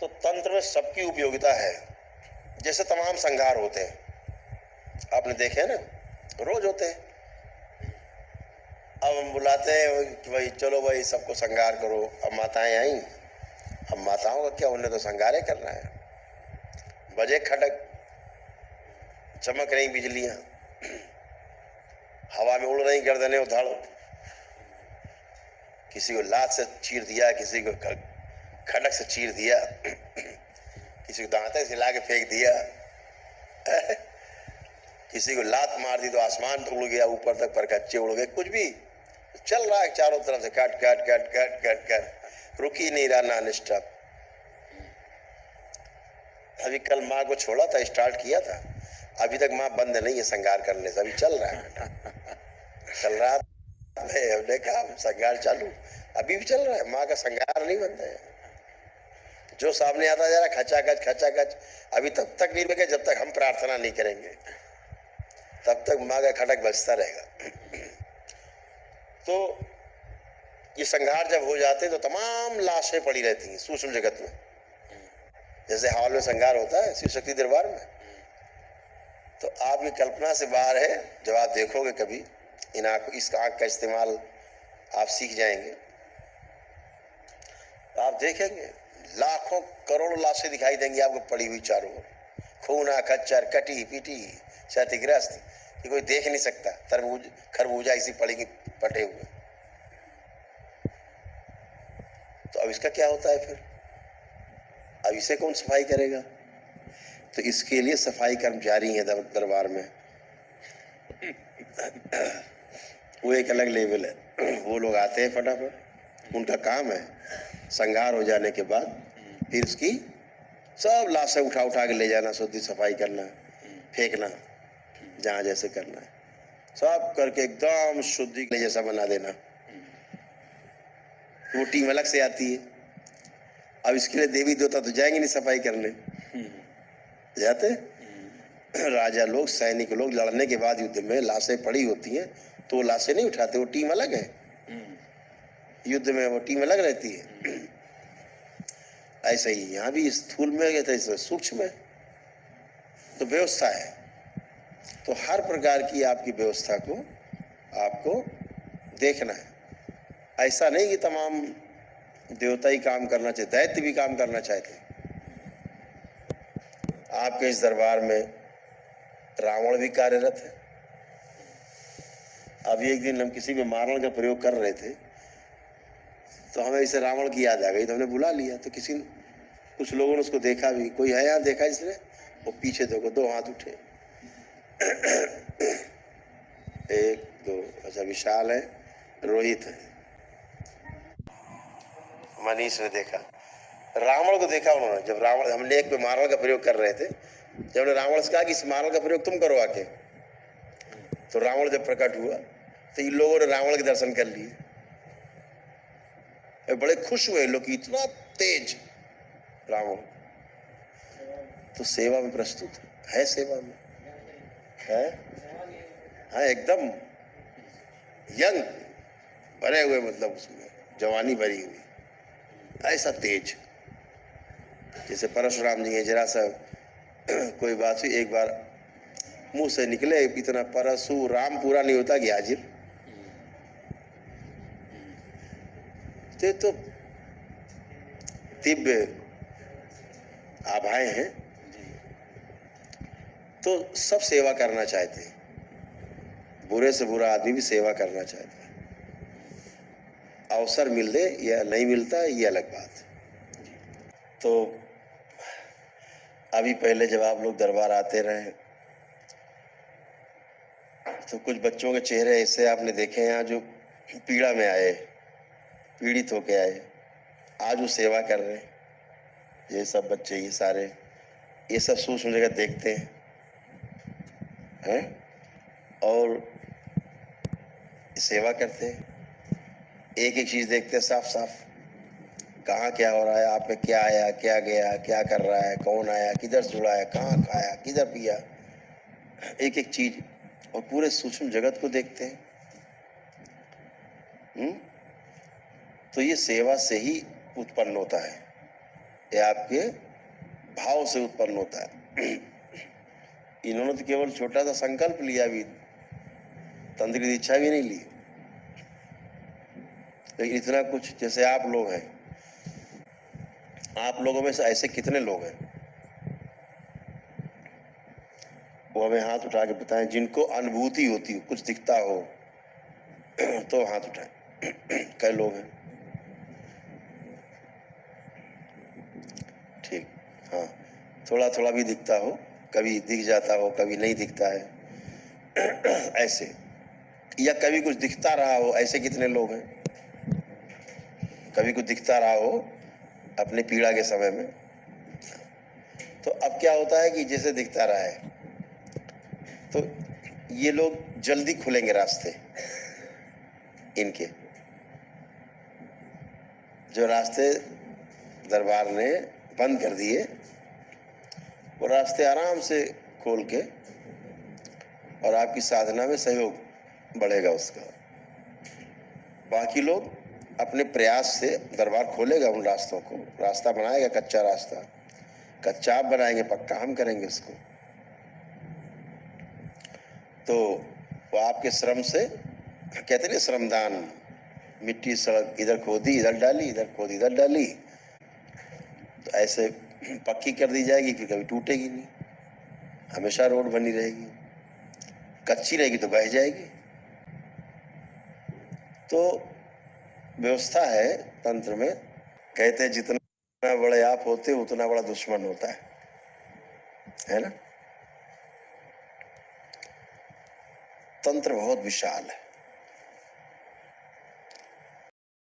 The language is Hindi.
तो तंत्र में सबकी उपयोगिता है। जैसे तमाम श्रृंगार होते हैं, आपने देखे ना, रोज होते हैं। अब हम बुलाते हैं कि भाई चलो भाई सबको श्रृंगार करो। अब माताएं आई, अब माताओं का क्या, उन्हें तो श्रृंगार ही करना है। बजे खड़क, चमक रही बिजलियां, हवा में उड़ रही गर्दनें उधड़, किसी को लात से चीर दिया, किसी को खड़क से चीर दिया, किसी को दांते से हिला के फेंक दिया, किसी को लात मार दी तो आसमान उड़ गया, ऊपर तक परकच्चे उड़ गए। कुछ भी चल रहा है चारों तरफ से, cut cut cut cut cut cut, रुक ही नहीं रहा, नॉन स्टॉप। अभी कल माँ को छोड़ा था, स्टार्ट किया था, अभी तक माँ बंद नहीं है श्रृंगार करने से, अभी चल रहा है। कल रात में हमने कहा श्रृंगार चालू, अभी भी चल रहा है, माँ का श्रृंगार नहीं बंद है। जो सामने आता जा रहा खचाखच खचाखच, अभी तब तक नहीं रुके जब तक हम प्रार्थना नहीं करेंगे, तब तक माँ का खटक बजता रहेगा। तो ये संघार जब हो जाते तो तमाम लाशें पड़ी रहती हैं सूक्ष्म जगत में। जैसे हॉल में संघार होता है शिव शक्ति दरबार में, तो आपकी कल्पना से बाहर है। जब आप देखोगे कभी इन आंख, इस आंख का इस्तेमाल आप सीख जाएंगे, तो आप देखेंगे लाखों करोड़ों लाशें दिखाई देंगी आपको पड़ी हुई चारों ओर, खूना खच्चर, कटी पीटी, क्षतिग्रस्त, कि कोई देख नहीं सकता, तरबूज खरबूजा इसी पड़ेगी पटे हुए। तो अब इसका क्या होता है फिर? अब इसे कौन सफाई करेगा? तो इसके लिए सफाई कर्मचारी हैं दरबार में, वो एक अलग लेवल है। वो लोग आते हैं फटाफट, उनका काम है संघार हो जाने के बाद फिर उसकी सब लाशें उठा उठा के ले जाना, शुद्धि सफाई करना, फेंकना जहाँ जैसे करना है, सब करके एकदम शुद्धि के जैसा बना देना। वो टीम अलग से आती है। अब इसके लिए देवी देवता तो जाएंगे नहीं सफाई करने, जाते राजा लोग, सैनिक लोग लड़ने के बाद युद्ध में लाशें पड़ी होती हैं तो वो लाशें नहीं उठाते, वो टीम अलग है। युद्ध में वो टीम अलग रहती है। ऐसे ही यहाँ भी स्थूल में तो सूक्ष्म में तो व्यवस्था है। तो हर प्रकार की आपकी व्यवस्था को आपको देखना है। ऐसा नहीं कि तमाम देवता ही काम करना चाहिए, दैत्य भी काम करना चाहते हैं। आपके इस दरबार में रावण भी कार्यरत है। अभी एक दिन हम किसी में मारण का प्रयोग कर रहे थे तो हमें इसे रावण की याद आ गई, तो हमने बुला लिया। तो कुछ लोगों ने उसको देखा भी, कोई है यहाँ देखा इसने? वो पीछे देखो, 2 हाथ उठे, 1 2, अच्छा विशाल है, रोहित है, मनीष ने देखा। रावण को देखा उन्होंने। जब रावण, हमने एक पे मारण का प्रयोग कर रहे थे, जब हमने रावण से कहा कि इस मारण का प्रयोग तुम करो आके, तो रावण जब प्रकट हुआ तो इन लोगों ने रावण के दर्शन कर लिए। बड़े खुश हुए लोग कि इतना तेज रावण। तो सेवा में प्रस्तुत है, सेवा में है, हाँ एकदम यंग भरे हुए, मतलब उसमें जवानी भरी हुई, ऐसा तेज। जैसे परशुराम जी हैं, जरा सा कोई बात हुई, एक बार मुंह से निकले इतना परशुराम पूरा नहीं होता कि हाजिर। तो दिव्य आभाएं हैं, तो सब सेवा करना चाहते हैं। बुरे से बुरा आदमी भी सेवा करना चाहता है। अवसर मिल दे या नहीं मिलता ये अलग बात। तो अभी पहले जब आप लोग दरबार आते रहे तो कुछ बच्चों के चेहरे ऐसे आपने देखे हैं जो पीड़ा में आए, पीड़ित होके आए, आज वो सेवा कर रहे हैं। ये सब बच्चे, ये सारे, ये सब सूक्ष्म जगत देखते हैं और सेवा करते हैं। एक एक चीज देखते हैं साफ साफ, कहाँ क्या हो रहा है, आप में क्या आया, क्या गया, क्या कर रहा है, कौन आया, किधर जुड़ा है, कहाँ खाया, किधर पिया, एक एक चीज, और पूरे सूक्ष्म जगत को देखते हैं। तो ये सेवा से ही उत्पन्न होता है। ये आपके भाव से उत्पन्न होता है। इन्होंने तो केवल छोटा सा संकल्प लिया, भी तंत्र की दीक्षा भी नहीं ली, लेकिन इतना कुछ। जैसे आप लोग हैं, आप लोगों में से ऐसे कितने लोग हैं, वो हमें हाथ उठा के बताएं, जिनको अनुभूति होती हो, कुछ दिखता हो तो हाथ उठाएं। कई लोग हैं? ठीक, हाँ, थोड़ा थोड़ा भी दिखता हो, कभी दिख जाता हो, कभी नहीं दिखता है ऐसे, या कभी कुछ दिखता रहा हो, ऐसे कितने लोग हैं? कभी कुछ दिखता रहा हो अपने पीड़ा के समय में। तो अब क्या होता है कि जैसे दिखता रहा है, तो ये लोग जल्दी खुलेंगे रास्ते। इनके जो रास्ते दरबार ने बंद कर दिए, वो रास्ते आराम से खोल के, और आपकी साधना में सहयोग बढ़ेगा उसका। बाकी लोग अपने प्रयास से दरबार खोलेगा उन रास्तों को, रास्ता बनाएगा, कच्चा रास्ता। कच्चा आप बनाएंगे, पक्का हम करेंगे उसको। तो वो आपके श्रम से, कहते हैं श्रमदान, मिट्टी सड़क इधर खोदी इधर डाली, इधर खोदी इधर डाली, तो ऐसे पक्की कर दी जाएगी कि कभी टूटेगी नहीं, हमेशा रोड बनी रहेगी। कच्ची रहेगी तो बह जाएगी। तो व्यवस्था है तंत्र में। कहते हैं जितना बड़े आप होते हो उतना बड़ा दुश्मन होता है ना। तंत्र बहुत विशाल है।